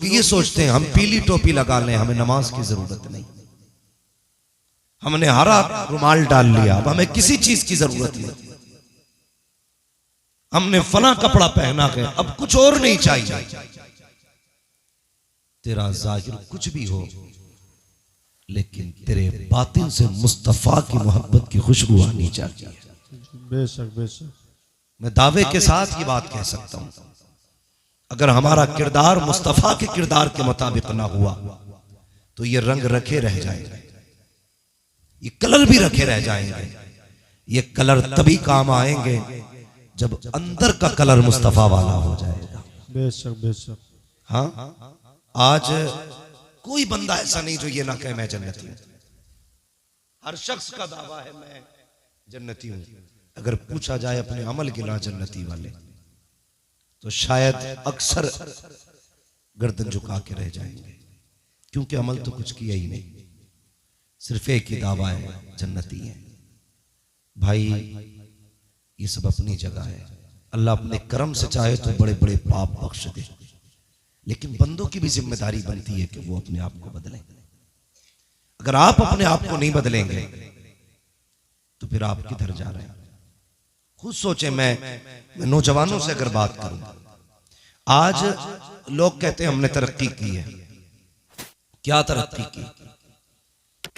लोग ये सोचते हैं हम पीली टोपी लगा लें, हमें नमाज की जरूरत नहीं, हमने हरा रुमाल डाल लिया, अब हमें किसी चीज की जरूरत नहीं, हमने फला कपड़ा पहना है, अब कुछ और नहीं चाहिए। तेरा जाहिर कुछ भी हो, लेकिन तेरे बातिन से मुस्तफा की मोहब्बत की खुशबू आनी चाहिए। बेशक बेशक, मैं दावे के साथ ये बात कह सकता हूं, अगर हमारा किरदार मुस्तफा के किरदार के मुताबिक ना हुआ तो ये रंग रखे रह जाएंगे, ये कलर भी रखे रह जाएंगे। ये कलर तभी काम आएंगे जब अंदर का कलर मुस्तफा वाला हो जाएगा। बेशक बेशक। हाँ, आज कोई बंदा ऐसा नहीं जो ये ना कहे मैं जन्नती हूं। हर शख्स का दावा है मैं जन्नती हूं। अगर पूछा जाए अपने अमल गिना जन्नती वाले, तो शायद अक्सर गर्दन झुका के रह जाएंगे, क्योंकि अमल तो कुछ किया ही नहीं, सिर्फ एक ही दावा है जन्नती है। भाई ये सब अपनी जगह है, अल्लाह अपने करम से चाहे तो बड़े बड़े पाप बख्श दे, लेकिन बंदों की भी जिम्मेदारी बनती है कि वो अपने आप को बदलें। अगर आप अपने आप को नहीं बदलेंगे तो फिर आप किधर जा रहे हैं? खुद सोचे। मैं नौजवानों से अगर बात करूं, आज लोग कहते हैं हमने तरक्की की है। क्या तरक्की की?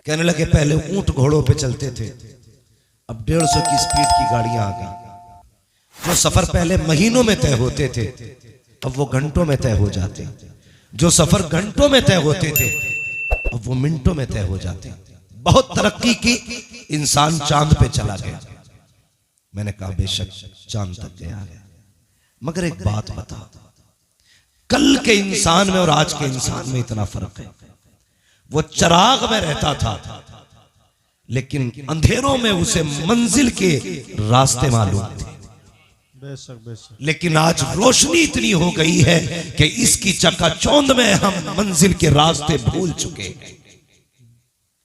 कहने लगे पहले ऊंट घोड़ों पे चलते थे, अब 150 की स्पीड की गाड़ियां आ गई। जो सफर पहले महीनों में तय होते थे अब वो घंटों में तय हो जाते। जो सफर घंटों में तय होते थे अब वो मिनटों में तय हो जाते। बहुत तरक्की की, इंसान चांद पे चला गया। मैंने कहा बेशक चांद तक गया है, मगर एक बात बता, कल के इंसान में और आज के इंसान में इतना फर्क है। वो चिराग में रहता था, लेकिन अंधेरों में उसे मंजिल के रास्ते मालूम थे। बेशक बेशक। लेकिन आज रोशनी इतनी हो गई है कि इसकी चकाचौंध में हम मंजिल के रास्ते भूल चुके हैं।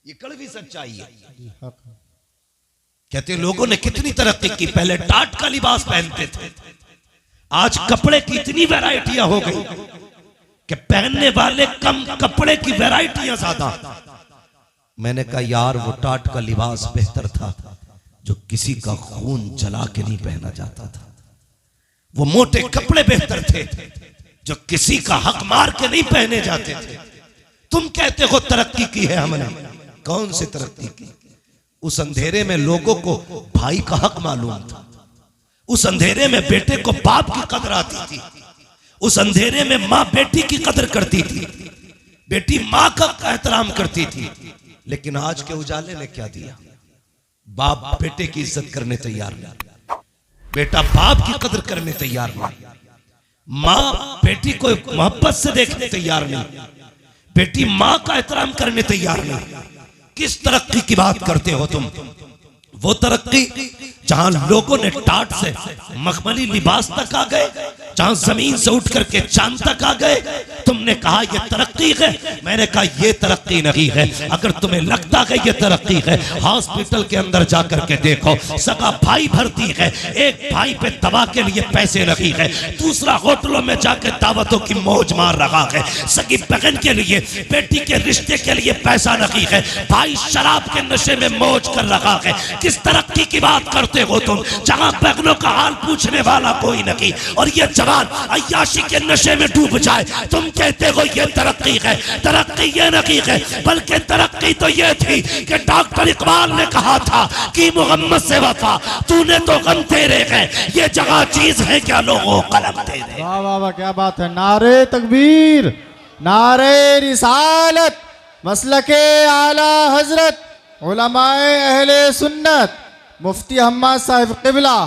ये कड़वी सच्चाई है। कहते लोगों ने कितनी तरक्की की, पहले टाट का लिबास पहनते थे, आज कपड़े की इतनी वैरायटियां हो गई कि पहनने वाले कम, कपड़े की वैरायटियां ज्यादा। मैंने कहा यार वो टाट का लिबास बेहतर था जो किसी का खून जला के नहीं पहना जाता था। वो मोटे कपड़े बेहतर थे जो किसी का हक मार के नहीं पहने जाते थे। तुम कहते हो तरक्की की है हमने, कौन सी तरक्की की? उस अंधेरे में लोगों को भाई का हक मालूम था, उस अंधेरे में बेटे को बाप की कदर आती थी, उस अंधेरे में माँ बेटी की कदर करती थी, बेटी माँ का एहतराम करती थी। लेकिन आज के उजाले ने क्या दिया? बाप बेटे की इज्जत करने तैयार नहीं, बेटा बाप की कदर करने तैयार नहीं, माँ बेटी को मोहब्बत से देखने तैयार नहीं, बेटी माँ का एहतराम करने तैयार नहीं। किस तरक्की की बात करते हो तुम? वो तरक्की जहां लोगों ने टाट से मखमली लिबास तक आ गए, जहां जमीन से उठ करके चांद तक आ गए। तुमने कहा ये तरक्की है, मैंने कहा ये तरक्की नहीं है। अगर तुम्हें लगता है ये तरक्की है, हॉस्पिटल के अंदर जाकर के देखो, सगा भाई भर्ती है, एक भाई पे दवा के लिए पैसे नहीं है, दूसरा होटलों में जाकर दावतों की मौज मार रहा है, सगी बहन के लिए, बेटी के रिश्ते के लिए पैसा नहीं है, भाई शराब के नशे में मौज कर रहा है। किस तरक्की की बात करते हो तुम, जहां बहनों का हाल पूछने वाला कोई नहीं, और ये जवान अय्याशी के नशे में डूब जाए। तुम कहते हो ये तरक्की है। तरक्की ये नहीं है, बल्कि तरक्की तो ये थी कि डॉक्टर इकबाल ने कहा था कि मोहम्मद से वफा, तूने तो गम तेरे है, ये जगह चीज है क्या लोगों कलम तेरे। वाह वाह वाह, क्या बात है। नारे तकबीर, नारे रिसालत, मसलके आला हजरत, उलमाए अहले सुन्नत, मुफ्ती अहमद साहिब क़िबला।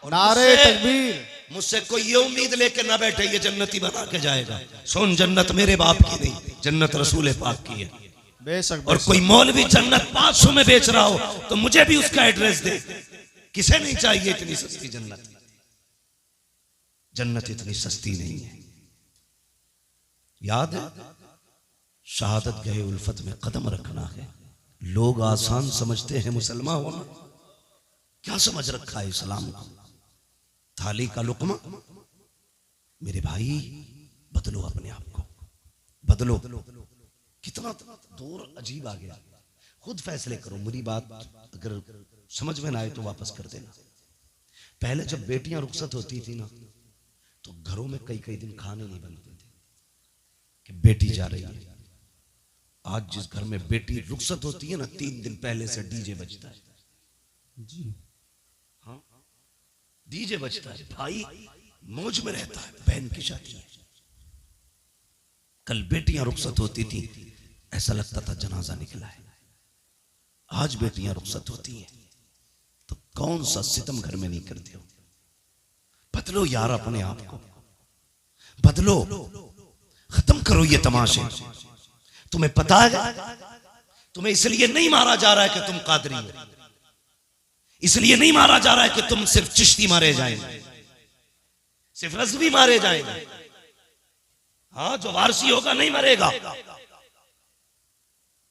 नारे तकबीर। मुझसे कोई ये उम्मीद लेके ना बैठे ये जन्नती बना के जाएगा। सुन, जन्नत मेरे बाप की नहीं, जन्नत रसूल पाक की है। बेशक। और कोई मौलवी जन्नत 500 में बेच रहा हो तो मुझे भी उसका एड्रेस दे। किसे नहीं चाहिए इतनी सस्ती जन्नत? जन्नत इतनी सस्ती नहीं है। याद है, शहादत गए उल्फत में कदम रखना है। लोग आसान समझते हैं मुसलमान होना, क्या समझ रखा है इस्लाम को? थाली का लुकमा। मेरे भाई बदलो अपने आप को, बदलो। कितना दौर अजीब आ गया। खुद फैसले करो। मेरी बात अगर समझ में ना आए तो वापस कर देना। पहले जब बेटियां रुखसत होती थी ना, तो घरों में कई कई दिन खाने नहीं बनते थे कि बेटी जा रही है। आज जिस घर में बेटी रुखसत होती है ना, 3 दिन पहले से डीजे बजता है जी। हाँ, डीजे बजता है, भाई मौज में रहता है, बहन की शादी है। कल बेटियां रुखसत होती थी, ऐसा लगता था जनाजा निकला है। आज बेटियां रुखसत होती हैं तो कौन सा सितम घर में नहीं करते हो। बदलो यार, अपने आप को बदलो, खत्म करो ये तमाशे। तुम्हें पता है तुम्हें इसलिए नहीं मारा जा रहा है कि तुम कादरी हो, इसलिए नहीं मारा जा रहा है कि तुम सिर्फ चिश्ती मारे जाएंगे, सिर्फ रज़वी मारे जाएंगे। हाँ, जो वारसी होगा नहीं मरेगा,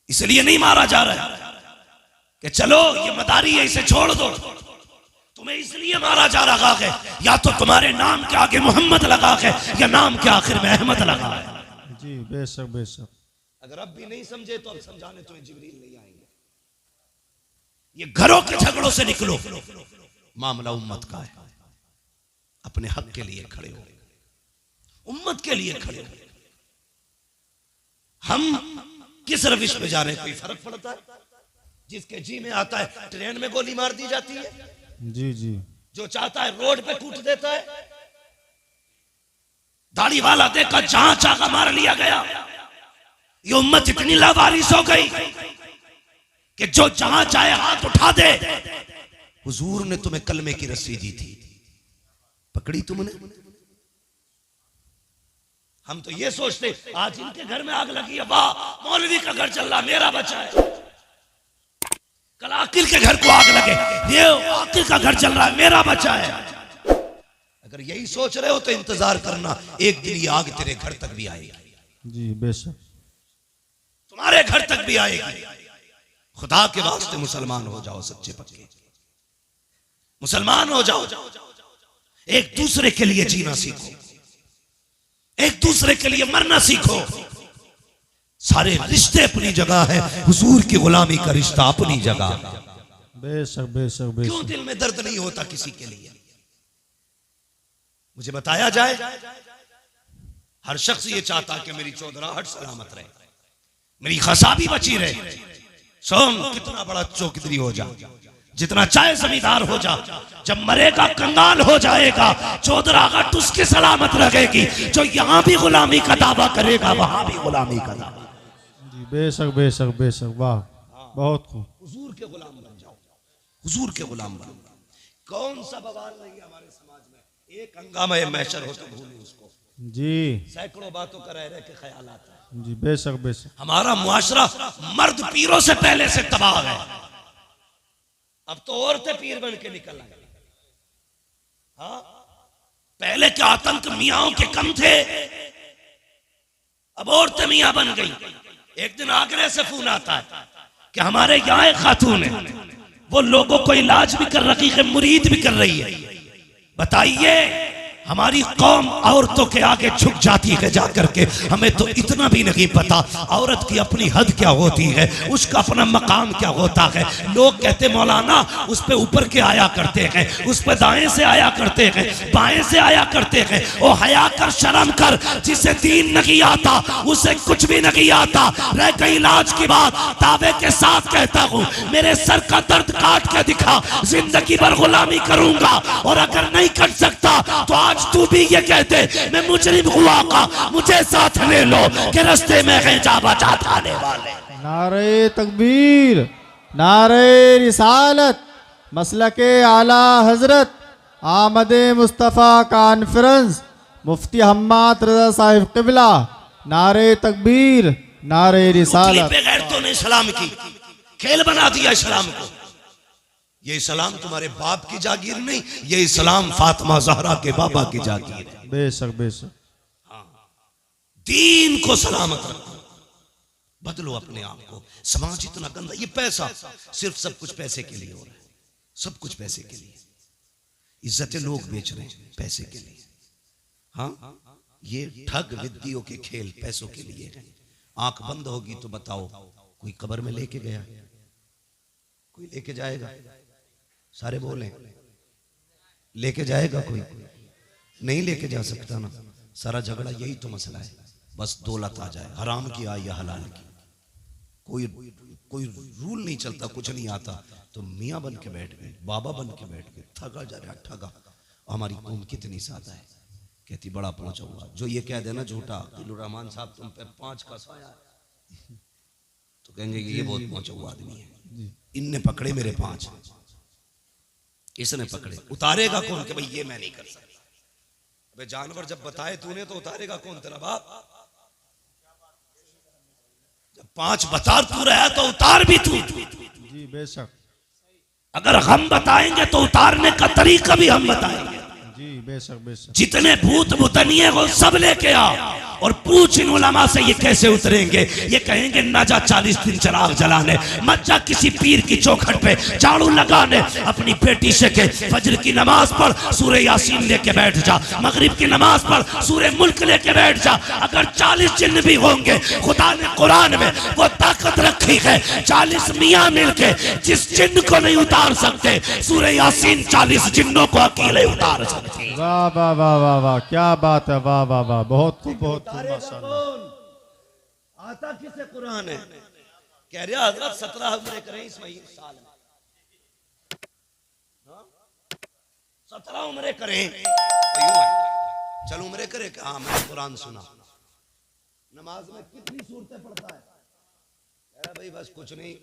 इसलिए नहीं मारा जा रहा है कि चलो ये मदारी है इसे छोड़ दो। तुम्हें इसलिए मारा जा रहा है या तो तुम्हारे नाम के आगे मोहम्मद लगा है या नाम के आखिर में अहमद लगा है। जी बेशक बेशक। अगर अब भी नहीं समझे तो अब समझाने तुम्हें जिब्रील नहीं आएंगे। ये घरों के झगड़ों से निकलो, मामला उम्मत का है। अपने हक के लिए खड़े हो, उम्मत के लिए खड़े हो। हम किस रविश पे जा रहे हैं, कोई फर्क पड़ता है? जिसके जी में आता है ट्रेन में गोली मार दी जाती है जी जी। जो चाहता है रोड पे कूट देता है। दाढ़ी वाला देखा जहां चाका मार लिया गया। ये उम्मत इतनी लावारिस हो गई कि जो जहां चाहे हाथ उठा दे। हुजूर ने तुम्हें कलमे की रस्सी दी थी, पकड़ी तुमने? हम तो ये सोचते आज इनके घर में आग लगी है, वाह मौलवी का घर चल रहा, मेरा बचा है। कल आकिल के घर को आग लगे, ये आकिल का घर चल रहा है, मेरा बचा है। अगर यही सोच रहे हो तो इंतजार करना, एक दिन ये आग तेरे घर तक भी आएगी। जी बेशक, तुम्हारे घर तक भी आएगी। खुदा के वास्ते मुसलमान हो जाओ, सच्चे पक्के मुसलमान हो जाओ। एक दूसरे के लिए जीना सीखो, एक दूसरे के लिए मरना सीखो। सारे रिश्ते अपनी जगह है, हुजूर की गुलामी का रिश्ता अपनी जगह। बेशक बेशक बेशक। क्यों दिल में दर्द नहीं होता किसी के लिए? मुझे बताया जाए। हर शख्स ये चाहता कि मेरी चौधराहट सलामत रहे, मेरी खसाबी बची रहे। सोम कितना बड़ा चौकिदरी हो जा, जितना चाहे जमींदार हो जा, जब मरेगा कंगाल हो जाएगा। चौधराहट उसकी सलामत रहेगी जो यहां भी गुलामी का दावा करेगा, वहां भी गुलामी का दावा। बेशक बेशक बेशक, वाह बहुत खूब। हुजूर के गुलाम बन जाओ, हुजूर के गुलाम बन जाओ। कौन सा बवाल नहीं है हमारे समाज में, एक हंगामा महशर हो तो भूलो उसको जी। सैकड़ों बातों का रह के ख्याल आता है जी। बेशक बेशक। हमारा मुआशरा मर्द पीरों से पहले से तबाह है। अब तो औरतें पीर बन के निकल आई। हाँ, पहले के आतंक मियाओं के कम थे, अब औरतें मियां बन गई। एक दिन आगरे से फोन आता है कि हमारे यहाँ एक खातून है, वो लोगों को इलाज भी कर रही है, मुरीद भी कर रही है। बताइए, हमारी कौम औरतों के आगे झुक जाती है जाकर के। हमें तो इतना भी नहीं पता औरत की अपनी हद क्या होती है, उसका अपना मकाम क्या होता है। लोग कहते मौलाना उस पे ऊपर के आया करते हैं, उस पे दाएं से आया करते हैं, बाएं से आया करते हैं। ओ हया कर, शर्म कर, जिसे दीन नहीं आता उसे कुछ भी नहीं आता। रह गई इलाज की बात, दावे के साथ कहता हूँ, मेरे सर का दर्द काट के दिखा, जिंदगी भर गुलामी करूंगा। और अगर नहीं कर सकता तो आज तू भी ये कहते मैं मुजरिम हुआ का, मुझे साथ ले लो कि रास्ते में है जा बचा थाने वाले। नारे तकबीर, नारे रिसालत, मसलके आला हजरत, आमदे मुस्तफ़ा कॉन्फ्रेंस, मुफ्ती हम्माद रज़ा साहिब क़िबला। नारे तकबीर, नारे रिसालत। बेगैरतों ने इस्लाम की खेल बना दिया इस्लाम को। ये इस्लाम तुम्हारे बाप की जागीर नहीं, ये इस्लाम फातिमा ज़हरा के बाबा की जागीर है। बेशक बेशक। दीन को सलामत रखो, बदलो अपने आप को। समाज इतना गंदा, ये पैसा सिर्फ सब कुछ पैसे के लिए हो रहा है, सब कुछ पैसे के लिए। इज्जतें लोग बेच रहे हैं पैसे के लिए। हाँ, ये ठग विद्यों के खेल पैसों के लिए हैं। आंख बंद होगी तो बताओ कोई कब्र में लेके गया, कोई लेके जाएगा? सारे बोले लेके जाएगा, कोई नहीं लेके जा सकता ना। सारा झगड़ा यही तो मसला है, बस दौलत आ जाए, हराम की आए या हलाल की, कोई रूल नहीं चलता, कुछ नहीं आता, तो मियाँ बन के बैठ गए, बाबा बन के बैठ गए, ठगा जा रहा ठगा। हमारी कौम कितनी सादा है, कहती बड़ा पहुंचा हुआ। जो ये कह देना झूठा रहमान साहब तुम पे 5 का साया है, तो कहेंगे ये बहुत पहुंचा हुआ आदमी है, इनने पकड़े मेरे 5, इसने पकड़े, उतारेगा कौन कि भाई ये मैं नहीं कर सकता। अबे जानवर जब बताए तूने तो उतारेगा कौन? तेरा बाप। जब 5 बता तू रहा तो उतार भी तू। जी बेशक। अगर हम बताएंगे तो उतारने का तरीका भी हम बताएंगे। जी बेशक बेशक। जितने भूत भूतनिए वो सब लेके आ और पूछ इन उलमा से ये कैसे उतरेंगे। ये कहेंगे ना जा 40 दिन चिराग जलाने, मत जा किसी पीर की चौखट पे झाड़ू लगाने, अपनी बेटी से के फजर की नमाज पढ़, सूरह यासीन लेके बैठ जा, मगरिब की नमाज पढ़, सूरह मुल्क लेके बैठ जा। अगर 40 जिन्न भी होंगे, खुदा ने कुरान में वो ताकत रखी है, 40 मियाँ मिलके जिस जिन्न को नहीं उतार सकते, सूरह यासीन 40 जिन्नों को अकेले उतार सकते। वाह वाह वाह वाह वाह, क्या बात है, वाह वाह वाह, बहुत खूब बहुत खूब माशाअल्लाह। आता किसे कुरान है? कह रहा हजरत 17 उम्रे करें इस महीने साल में, 17 उम्रे करें। चल उम्रे करे कि हाँ मैंने कुरान सुना। नमाज में कितनी सूरतें पढ़ता है? कह रहा भाई बस कुछ नहीं,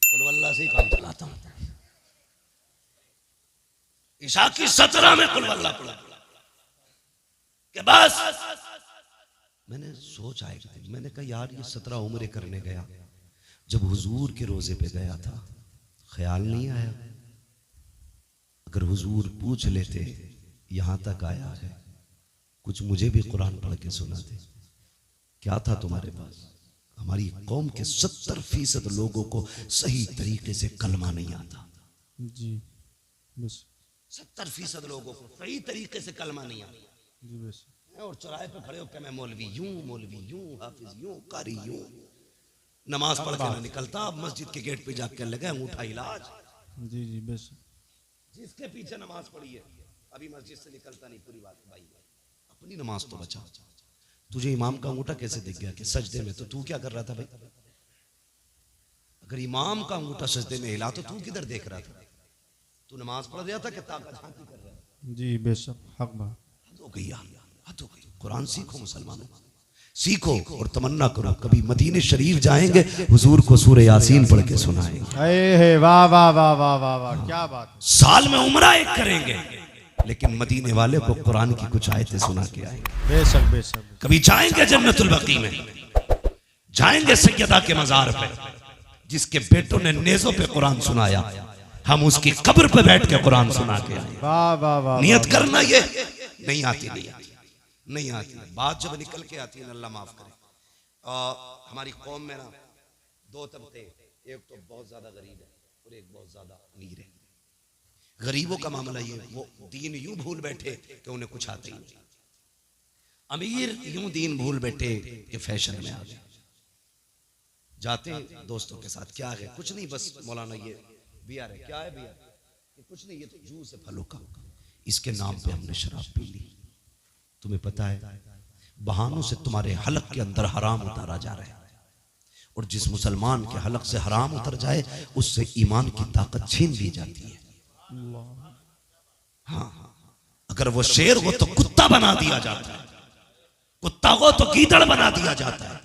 कुल वल्लाह से ही काम चलाता हूं। ईशा की 17 में कुल वल्लाह पढ़ा के बस। मैंने सोच आई, मैंने कहा यार ये 17 उम्रे करने गया, जब हुजूर के रोजे पे गया था ख्याल नहीं आया अगर हुजूर पूछ लेते यहां तक आया है, कुछ मुझे भी कुरान पढ़ के सुनाते। क्या था तुम्हारे पास? हमारी कौम के 70% लोगों को सही तरीके से कलमा नहीं आता। जी बस 70% लोगों को सही तरीके से कलमा नहीं आता। जी बस। और चौराहे पे खड़े होकर मैं मौलवी यूं हाफिज यूं कारी यूं, नमाज पढ़ के ना निकलता, अब मस्जिद के गेट पे जाकर लगे अंगूठा इलाज। जी जी बस। जिसके पीछे नमाज पढ़ी है अभी मस्जिद से निकलता नहीं। पूरी बात भाई, अपनी नमाज तो बचा। तुझे इमाम का अंगूठा कैसे दिख गया कि सजदे में? तो तू क्या कर रहा था भाई? अगर इमाम का अंगूठा सजदे में हिला तो तू किधर देख रहा था? तू नमाज पढ़ रहा था कि ताकत झांकी कर रहा था? जी बेशक, हक बात। हद हो गई, हद हो गई। कुरान सीखो मुसलमानों, सीखो और तमन्ना करो कभी मदीने शरीफ जाएंगे, हुजूर को सूरह यासीन पढ़ के सुनाएंगे। वाह वाह वाह वाह वाह वाह, क्या बात। साल में उम्रा एक करेंगे, लेकिन मदीने वाले को कुरान की कुछ आयतें सुना के आएंगे। बेशक बेशक। कभी जाएंगे जन्नतुल बकी में, जाएंगे सैयदा के मजार पे, जिसके बेटों ने नेज़ों पे कुरान सुनाया, हम उसकी कब्र पे बैठ के कुरान सुना के आए। वाह वाह वाह। नियत करना ये नहीं आती, नहीं आती। बात जब निकल के आती है ना, अल्लाह माफ करे। हमारी कौम में ना 2 तबके, एक तो बहुत ज्यादा गरीब है और एक बहुत ज्यादा अमीर है। गरीबों का मामला ये, वो दीन यूं भूल बैठे कि उन्हें कुछ आता ही नहीं। अमीर यूं दीन भूल बैठे कि फैशन में आ गए। जाते हैं दोस्तों के साथ, क्या है? कुछ नहीं, बस मौलाना ये बियर है। क्या है बियर? कुछ नहीं, ये तो जूस है फलों का। इसके नाम पे हमने शराब पी ली। तुम्हें पता है बहानों से तुम्हारे हलक के अंदर हराम उतारा जा रहा है, और जिस मुसलमान के हलक से हराम उतर जाए उससे ईमान की ताकत छीन ली जाती है। हाँ, अगर वो शेर हो तो कुत्ता बना दिया जाता है, कुत्ता हो तो गीदड़ बना दिया जाता है।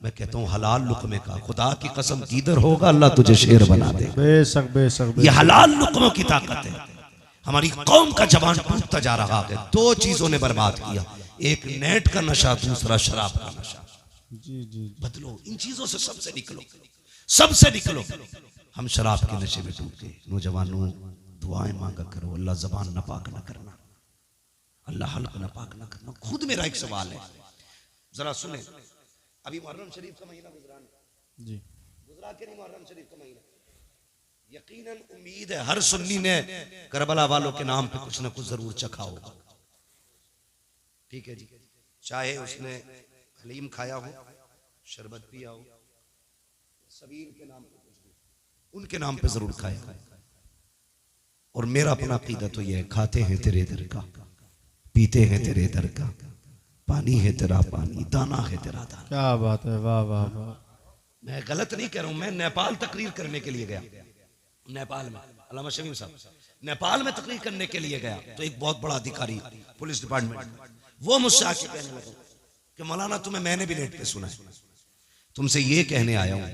मैं कहता हूँ हलाल लुकमे का, खुदा की कसम गीदड़ होगा अल्लाह तुझे शेर बना दे। बेशक बेशक। ये हलाल लुकमों की ताकत है। हमारी कौम का जवान टूटता जा रहा है। 2 चीजों ने बर्बाद किया, एक नेट का नशा, दूसरा शराब का नशा। जी जी। बदलो इन चीजों से, सबसे निकलो, सबसे निकलो। हम शराब के नशे में डूब गए। नौजवानों दुआएं मांगा करो, अल्लाह जबान नापाक ना करना, अल्लाह हल्क नापाक ना करना। खुद मेरा एक सवाल है, जरा सुने। अभी मुहर्रम शरीफ का महीना गुजरा जी, गुजरा के नहीं? मुहर्रम शरीफ का महीना यकीनन उम्मीद है हर सुन्नी ने करबला वालों के नाम पे कुछ ना कुछ जरूर चखा होगा। ठीक है जी, चाहे उसने हलीम खाया हो, शरबत पिया हो, सबीर के नाम पे कुछ भी, उनके नाम पे जरूर खाया। और मेरा अपना अकीदा तो यह है, खाते हैं तेरे दर का, पीते हैं तेरे दर का, पानी है तेरा पानी, दाना है तेरा दाना। क्या बात है, वाह वाह वाह। मैं गलत नहीं कह रहा हूं, मैं नेपाल तकरीर करने के लिए गया, नेपाल में अल्लामा शमीम साहब, नेपाल में तकरीर करने के लिए गया, तो एक बहुत बड़ा अधिकारी पुलिस डिपार्टमेंट, वो मुझसे आके कहने लगा कि मौलाना तुम्हें मैंने भी नेट पे सुना है, तुमसे ये कहने आया हूं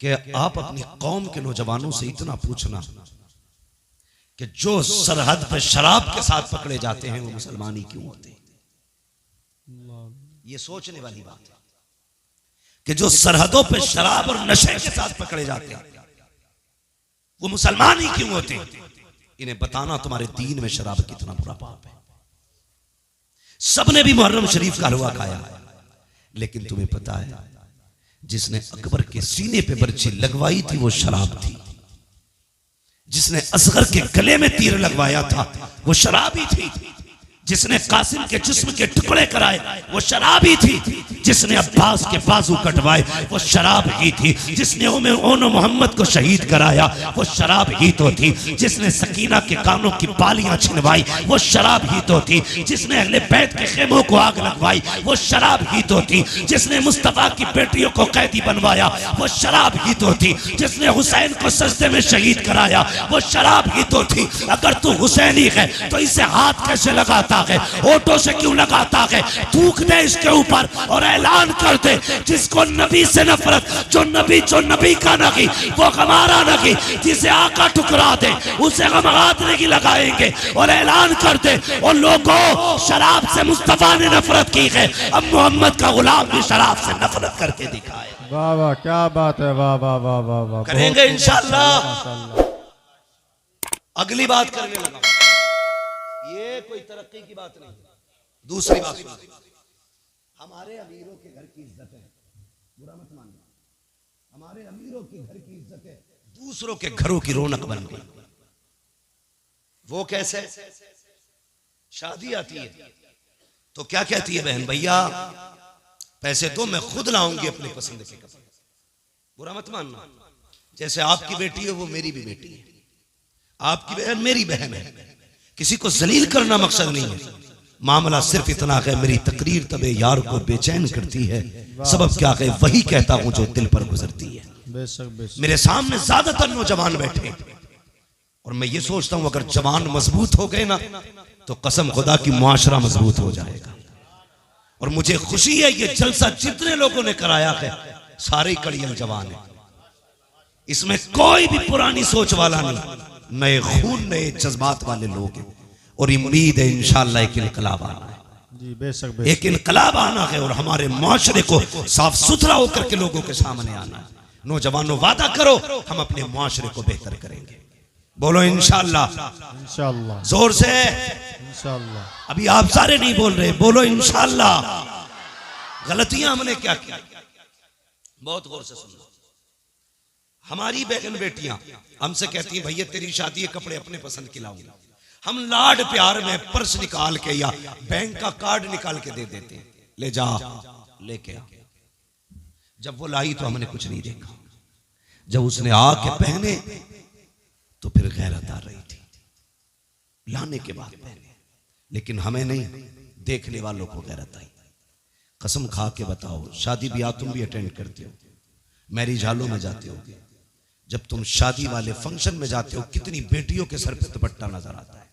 कि आप अपनी कौम के नौजवानों से इतना पूछना कि जो सरहद पे शराब के साथ पकड़े जाते हैं वो मुसलमान ही क्यों होते हैं। ये सोचने वाली बात है कि जो सरहदों पे शराब और नशे के साथ पकड़े जाते हैं वो मुसलमान ही क्यों होते हैं। इन्हें बताना तुम्हारे दीन में शराब कितना बुरा पाप है। सबने भी मुहर्रम शरीफ का हलवा खाया, लेकिन तुम्हें पता है जिसने अकबर के सीने पे बर्छी लगवाई थी वो शराब थी, जिसने असगर के गले में तीर लगवाया था वो शराबी थी, जिसने कासिम के जिस्म के टुकड़े कराए वो शराबी थी, जिसने अब्बास के बाजू कटवाए वो शराब ही थी, जिसने ओनो मोहम्मद को शहीद कराया वो शराब ही तो थी, जिसने सकीना के कानों की बालियां छिनवाई वो शराब ही तो थी, जिसने अहले बैत के खेमों को आग लगवाई वो शराब ही तो थी, जिसने मुस्तफा की बेटियों को कैदी बनवाया वो शराब ही तो थी, जिसने हुसैन को सजदे में शहीद कराया वो शराब ही तो थी। अगर तू हुसैनी है तो इसे हाथ कैसे लगाता है, होठों से क्यों लगाता है, थूक दे इसके ऊपर और ऐलान कर दे जिसको नबी से नफरत, जो नबी का नहीं वो हमारा नहीं, जिसे आका ठुकरा दे उसे हम हाथ नहीं लगाएंगे, और ऐलान कर दे और लोगों शराब से मुस्तफा ने नफरत की है, अब मोहम्मद का गुलाम भी शराब से नफरत करके दिखाए। वाह वाह, क्या बात है, वाह वाह वाह वाह वाह। करेंगे इंशाअल्लाह। अगली बात करने लगा, ये कोई तरक्की की बात नहीं। दूसरी बात सुनो, हमारे अमीरों के घर की इज्जत है, बुरा मत मानना, हमारे अमीरों के घर की इज्जत है, दूसरों के घरों की रौनक बन गई। वो कैसे? शादी आती है तो क्या कहती है बहन, भैया पैसे दो मैं खुद लाऊंगी अपने पसंद के कपड़े। बुरा मत मानना, जैसे आपकी बेटी है वो मेरी भी बेटी है, आपकी बहन मेरी बहन है, किसी को जलील करना मकसद नहीं है। मामला सिर्फ इतना है, मेरी तकरीर तबे यार को बेचैन करती है, सबब क्या है वही कहता हूं जो दिल पर गुजरती है। बेशक बेशक। मेरे सामने ज्यादातर नौजवान बैठे और मैं ये सोचता हूं अगर जवान मजबूत हो गए ना तो कसम खुदा की मुआशरा मजबूत हो जाएगा। और मुझे खुशी है ये जलसा जितने लोगों ने कराया है सारे कड़ियल जवान है, इसमें कोई भी पुरानी सोच वाला नहीं, नए खून नए जज्बात वाले लोग हैं। और उम्मीद है इंशाअल्लाह एक इनकलाब आना है, जी बेशक बेशक। एक इनकलाब आना है और हमारे मुआशरे को साफ सुथरा होकर के लोगों के सामने आना है। नौजवानों वादा करो हम अपने मुआशरे को बेहतर करेंगे, बोलो इंशाअल्लाह। इंशाअल्लाह, जोर से इंशाअल्लाह। अभी आप सारे नहीं बोल रहे, बोलो इंशाअल्लाह। गलतियां हमने क्या की, बहुत गौर से सुनना। हमारी बहन बेटियां हमसे कहती हैं भैया तेरी शादी है कपड़े अपने पसंद के लाऊंगा, हम लाड प्यार में पर्स निकाल के या बैंक का कार्ड निकाल के दे देते हैं, ले जा लेके आ। जब वो लाई तो हमने कुछ नहीं देखा, जब उसने आके पहने तो फिर गैरत आ रही थी, लाने के बाद पहने, लेकिन हमें नहीं, देखने वालों को गैरत आई। कसम खा के बताओ, शादी ब्याह तुम भी अटेंड करते हो, मैरिज हॉलों में जाते हो, जब तुम शादी वाले फंक्शन में जाते हो कितनी बेटियों के सर पे दुपट्टा नजर आता है,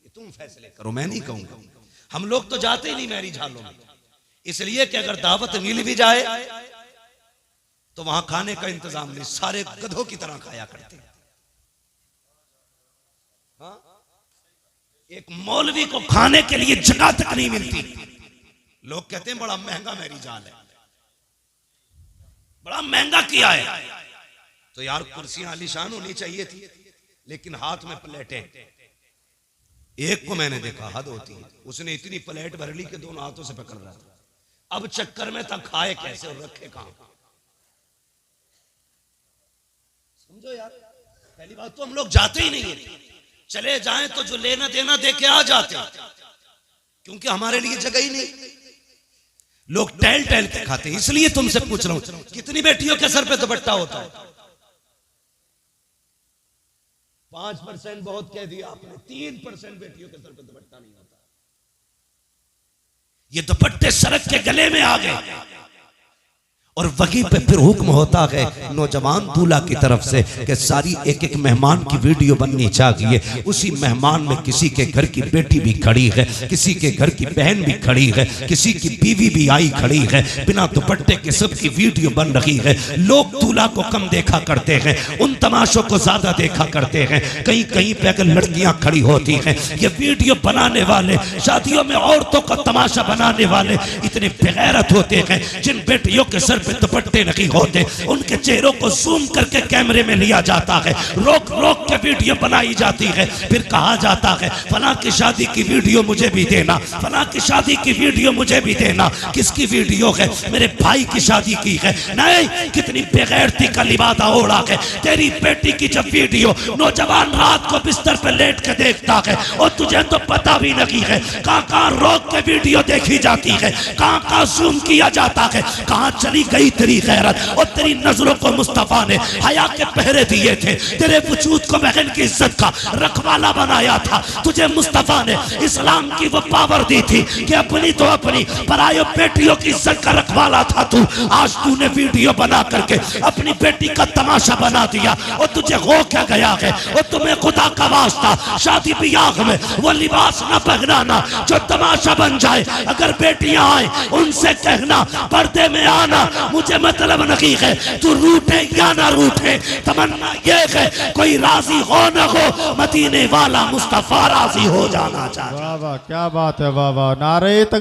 ये तुम फैसले करो, मैं नहीं कहूंगा। हम लोग तो जाते ही नहीं मैरिज हॉलों में, इसलिए कि अगर दावत मिल भी जाए तो वहां खाने का इंतजाम नहीं, सारे गधों की तरह खाया करते हैं। हाँ? एक मौलवी को खाने के लिए जगह तक नहीं मिलती, लोग कहते हैं बड़ा महंगा मैरिज हॉल है, बड़ा महंगा किया है। तो यार कुर्सियां आलीशान होनी चाहिए थी, लेकिन हाथ में प्लेटें। एक को मैंने देखा, हद होती है, उसने इतनी प्लेट भर ली कि दोनों हाथों से पकड़ रहा था। अब चक्कर में था खाए कैसे और रखे कहां। समझो यार, पहली बात तो हम लोग जाते ही नहीं है, चले जाएं तो जो लेना देना दे के आ जाते हैं, क्योंकि हमारे लिए जगह ही नहीं, लोग टहल टहल के खाते हैं। इसलिए तुमसे पूछ रहा हूं, कितनी बेटियों के सर पे दुपट्टा होता है? 5% बहुत कह दिया आपने, 3% बेटियों के सर पे दुपट्टा नहीं होता। ये दुपट्टे सड़क के गले में आ गए और वहीं पे फिर हुक्म होता है नौजवान दूल्हा की तरफ से कि सारी एक एक मेहमान की वीडियो बननी चाहिए। उसी मेहमान में किसी के घर की बेटी भी खड़ी है, किसी के घर की बहन भी खड़ी है, किसी की बीवी भी आई खड़ी है, बिना दुपट्टे के सबकी वीडियो बन रही है। लोग दूल्हा को कम देखा करते हैं, उन तमाशों को ज्यादा देखा करते हैं। कहीं कहीं पे अगर लड़कियां खड़ी होती हैं, ये वीडियो बनाने वाले, शादियों में औरतों का तमाशा बनाने वाले इतने बेगैरत होते हैं। जिन बेटियों के सर पे दुपट्टे नहीं होते, उनके चेहरों को जूम करके कैमरे में लिया जाता है, रोक रोक के वीडियो बनाई जाती है, फिर कहा जाता है फलां की शादी की वीडियो मुझे भी देना, फलां की शादी की वीडियो मुझे भी देना। किसकी वीडियो है? मेरे भाई की शादी की है। नहीं, कितनी बेगैरती का लिबादा ओढ़ा है। तेरी बेटी की जब वीडियो नौजवान रात को बिस्तर पे लेट के देखता है और तुझे तो पता भी नहीं है कहां कहां रोक के वीडियो देखी जाती है, कहां कहां जूम किया जाता है, कहां चली गई तेरी गैरत। और तेरी नजरों को मुस्तफा ने हया के पहरे दिए थे, तेरे वजूद को बहन की इज्जत का रखवाला बनाया था। तुझे मुस्तफा ने इस्लाम की वो पावर दी थी कि अपनी तो अपनी परायों बेटियों की इज्जत का रखवाला था तू। आज तूने वीडियो बना करके अपनी बेटी का तमाशा बना दिया और तुझे हो क्या गया है? और तुम्हें खुदा का वास्ता शादी ब्याह में वो लिबास न पहनाना जो तमाशा बन जाए। अगर बेटियां आए उनसे कहना पर्दे में आना मुझे मतलब नहीं है, तू रूठे या ना रूठे, तमन्ना ये है कोई राजी हो ना हो, मदीने वाला मुस्तफा राजी हो जाना चाहिए। वाह वाह, क्या बात है, वाह वाह, नारे तकबीर।